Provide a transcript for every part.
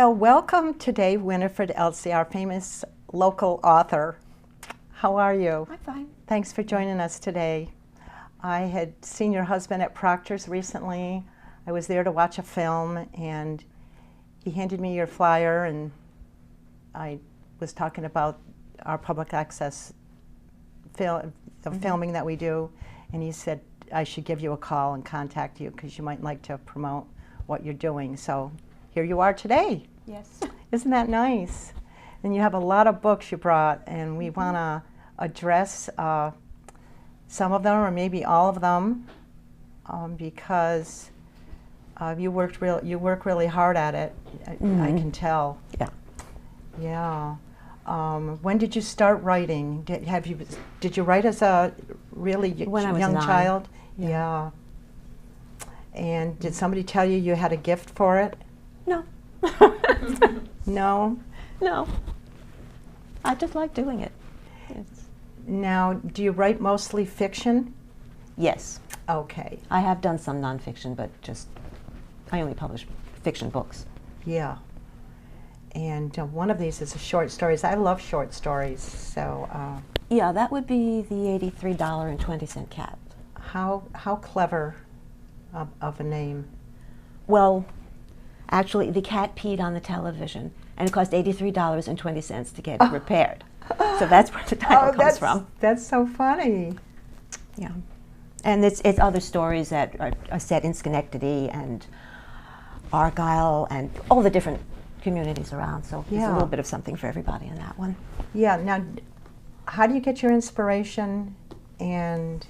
Well, welcome today, Winifred Elze, our famous local author. How are you? I'm fine. Thanks for joining us today. I had seen your husband at Proctor's recently. I was there to watch a film, and he handed me your flyer, and I was talking about our public access filming that we do, and he said I should give you a call and contact you because you might like to promote what you're doing. So here you are today. Yes. Isn't that nice? And you have a lot of books you brought, and we want to address some of them, or maybe all of them, because you work really hard at it. I can tell. Yeah. Yeah. When did you start writing? Did you write as a really When I was young 9. child? Yeah. And did somebody tell you you had a gift for it? No. No? No. I just like doing it. Now, do you write mostly fiction? Yes. Okay. I have done some nonfiction, but I only publish fiction books. Yeah. And one of these is a short stories. I love short stories. So. Yeah, that would be the $83.20 cat. How clever of a name. Well, actually, the cat peed on the television, and it cost $83.20 to get it repaired. So that's where the title comes from. That's so funny. Yeah. And it's other stories that are set in Schenectady and Argyle and all the different communities around. So there's a little bit of something for everybody in that one. Yeah. Now, how do you get your inspiration, and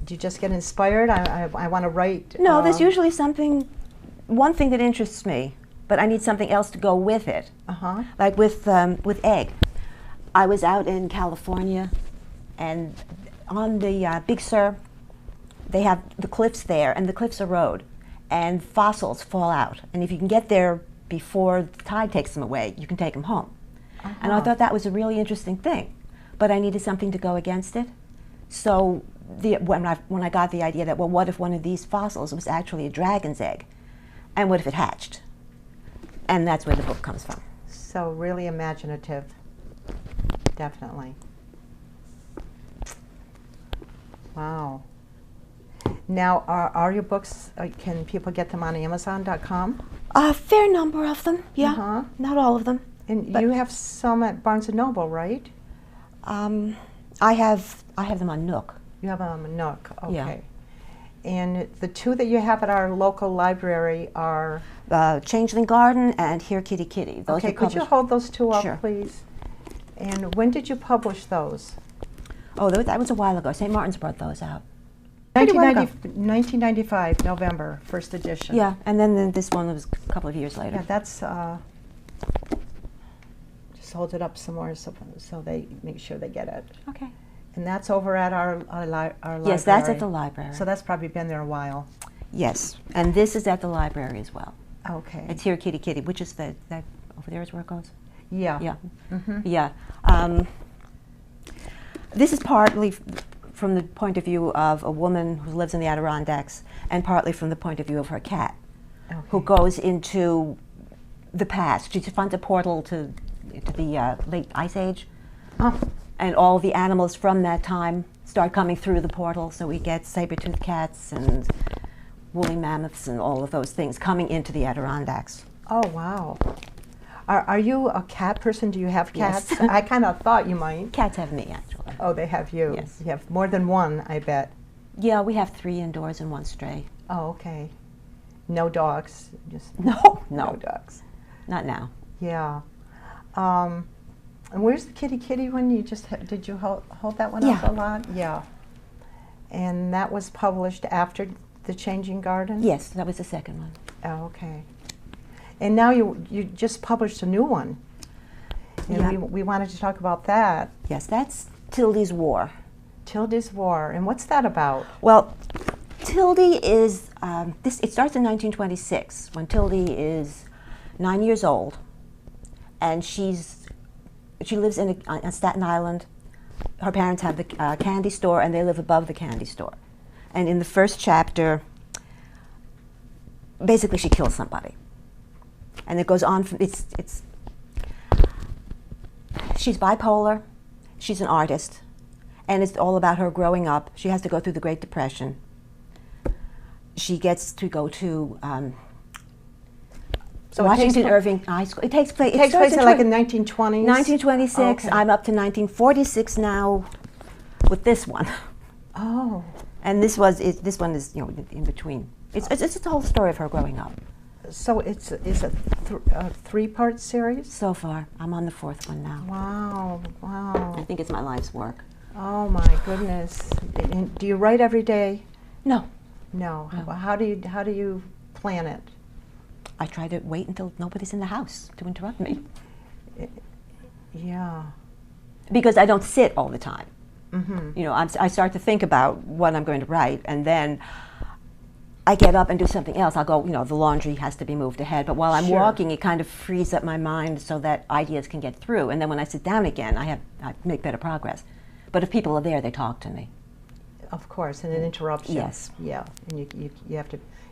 do you just get inspired? I want to write. No, there's usually one thing that interests me, but I need something else to go with it. Uh-huh. Like with egg. I was out in California, and on the Big Sur, they have the cliffs there, and the cliffs erode, and fossils fall out. And if you can get there before the tide takes them away, you can take them home. Uh-huh. And I thought that was a really interesting thing, but I needed something to go against it. So when I got the idea that, well, what if one of these fossils was actually a dragon's egg? And what if it hatched? And that's where the book comes from. So really imaginative, definitely. Wow. Now, are your books, can people get them on Amazon.com? A fair number of them, yeah. Uh-huh. Not all of them. And you have some at Barnes & Noble, right? I have them on Nook. You have them on Nook, okay. Yeah. And the two that you have at our local library are? Changeling Garden and Here Kitty Kitty. Those Okay, could you hold those two up, Sure. please? And when did you publish those? Oh, that was a while ago. St. Martin's brought those out. 1995, November, first edition. Yeah, and then this one was a couple of years later. Yeah, that's, just hold it up some more so they make sure they get it. Okay. And that's over at our library? Yes, that's at the library. So that's probably been there a while. Yes, and this is at the library as well. Okay. It's Here Kitty Kitty, which is that over there is where it goes? Yeah. Yeah. Mm-hmm. Yeah. This is partly from the point of view of a woman who lives in the Adirondacks, and partly from the point of view of her cat, who goes into the past. She finds a portal to the late Ice Age, and all the animals from that time start coming through the portal. So we get saber-toothed cats and woolly mammoths and all of those things coming into the Adirondacks. Oh, wow. Are you a cat person? Do you have cats? Yes. I kind of thought you might. Cats have me, actually. Oh, they have you. Yes. You have more than one, I bet. Yeah, we have 3 indoors and 1 stray. Oh, okay. No dogs? No. No dogs. Not now. Yeah. And where's the Kitty Kitty one? Did you hold that one up a lot? Yeah. And that was published after The Changing Garden? Yes, that was the second one. Oh, okay. And now you just published a new one. And we wanted to talk about that. Yes, that's Tildy's War. Tildy's War. And what's that about? Well, Tildy is, it starts in 1926 when Tildy is 9 years old, and she lives on Staten Island. Her parents have the candy store, and they live above the candy store. And in the first chapter, basically she kills somebody. And it goes on from, she's bipolar, she's an artist, and it's all about her growing up. She has to go through the Great Depression. She gets to go to So Washington Irving High School. It takes place in like in 1920s? 1926. Okay. I'm up to 1946 now with this one. Oh. And this one is, you know, in between. It's the whole story of her growing up. So it's a three-part series? So far, I'm on the fourth one now. Wow, wow. I think it's my life's work. Oh my goodness. And do you write every day? No. No. No. How do you plan it? I try to wait until nobody's in the house to interrupt me. Yeah. Because I don't sit all the time. Mm-hmm. You know, I start to think about what I'm going to write, and then I get up and do something else. I'll go, you know, the laundry has to be moved ahead. But while I'm Sure. walking, it kind of frees up my mind so that ideas can get through. And then when I sit down again, I make better progress. But if people are there, they talk to me. Of course, and it interrupts you. Yes. Yeah, and you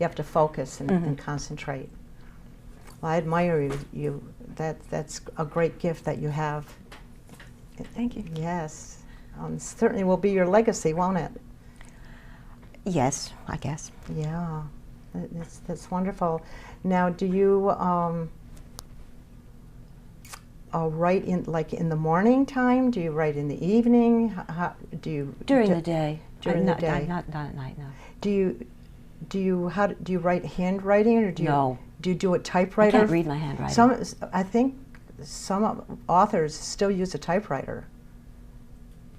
have to focus and concentrate. Well, I admire you. That's a great gift that you have. Thank you. Yes, certainly will be your legacy, won't it? Yes, I guess. Yeah, that's wonderful. Now, do you write in the morning time? Do you write in the evening? How do you During the day. During the day. Not at night, no. Do you write handwriting, or do you No. do you do a typewriter? I can't read my handwriting. I think some authors still use a typewriter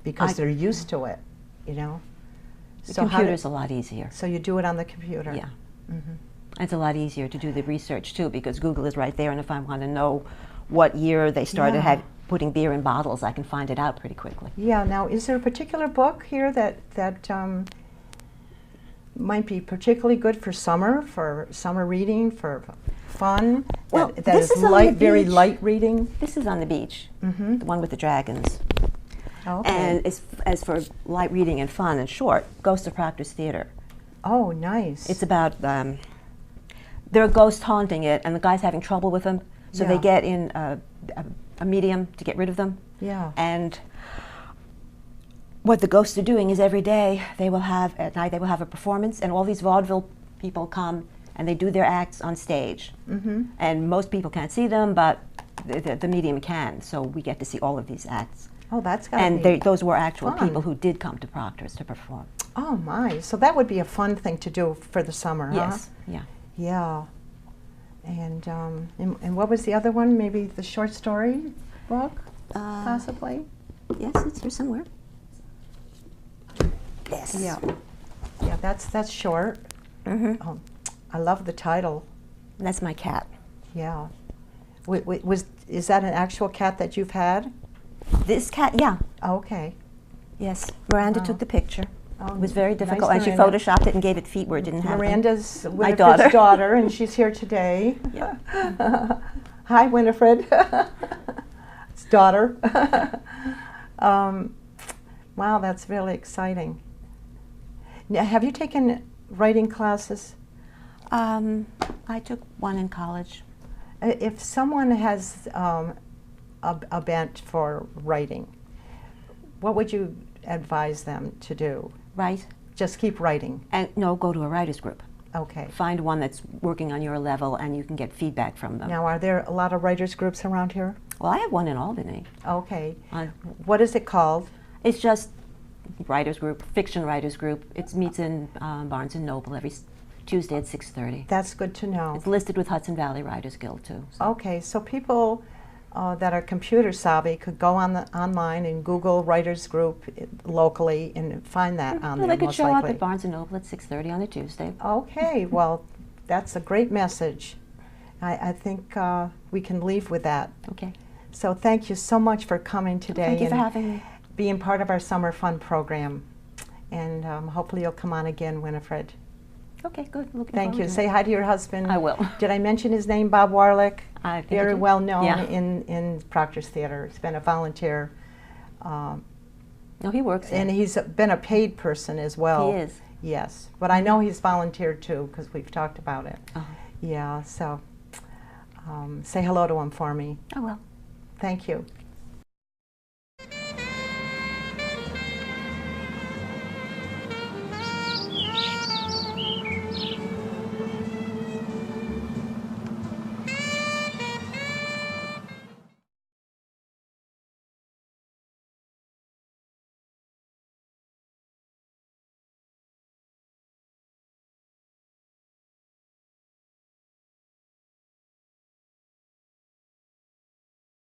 because they're used to it, you know. The So computer's a lot easier. So you do it on the computer. Yeah. Mm-hmm. It's a lot easier to do the research too, because Google is right there, and if I want to know what year they started putting beer in bottles, I can find it out pretty quickly. Yeah. Now, is there a particular book here that might be particularly good for summer reading, for fun? Well, that this is is on the very beach. light reading. This is on the beach, Mm-hmm. the one with the dragons. Okay. And as for light reading and fun and short, Ghost of Proctor's Theater. Oh, nice. It's about there are ghosts haunting it, and the guy's having trouble with them, so they Yeah. get in a medium to get rid of them. Yeah. And what the ghosts are doing is every day at night they will have a performance, and all these vaudeville people come and they do their acts on stage. Mm-hmm. And most people can't see them, but the medium can, so we get to see all of these acts. Oh, that's got to And be those were actual fun. people who did come to Proctor's to perform. Oh my! So that would be a fun thing to do for the summer, huh? Yes, yeah. Yeah. And what was the other one? Maybe the short story book, possibly. Yes, it's here somewhere. Yes. Yeah. Yeah, that's short. Mm-hmm. Oh, I love the title. That's my cat. Yeah. Is that an actual cat that you've had? This cat, yeah. Okay. Yes. Miranda Wow. took the picture. Oh, It was very difficult, nice and she Miranda. photoshopped it and gave it feet where it didn't have them. Miranda's My Winifred's daughter. and she's here today. Yeah. Hi, Winifred. It's daughter. Wow, that's really exciting. Now, have you taken writing classes? I took one in college. If someone has a bent for writing, what would you advise them to do? Right. Just keep writing. And no, go to a writer's group. Okay. Find one that's working on your level, and you can get feedback from them. Now, are there a lot of writers groups around here? Well, I have one in Albany. Okay. Uh, What is it called? It's just writers group, fiction writers group. It meets in Barnes & Noble every Tuesday at 6:30. That's good to know. It's listed with Hudson Valley Writers Guild, too. So. Okay, so people that are computer savvy could go online and Google writers group locally and find that on Well, there, they could most show up likely. at Barnes & Noble at 6:30 on a Tuesday. Okay, well, that's a great message. I think we can leave with that. Okay. So thank you so much for coming today Thank you for and having me. being part of our summer fun program. And hopefully you'll come on again, Winifred. Okay, good. Looking Thank forward you. to Say it. hi to your husband. I will. Did I mention his name, Bob Warlick? I think I Very did. well known Yeah. in Proctor's Theater. He's been a volunteer. No, he works there. And he's been a paid person as well. He is. Yes. But I know he's volunteered too because we've talked about it. Uh-huh. Yeah, so say hello to him for me. I will. Thank you.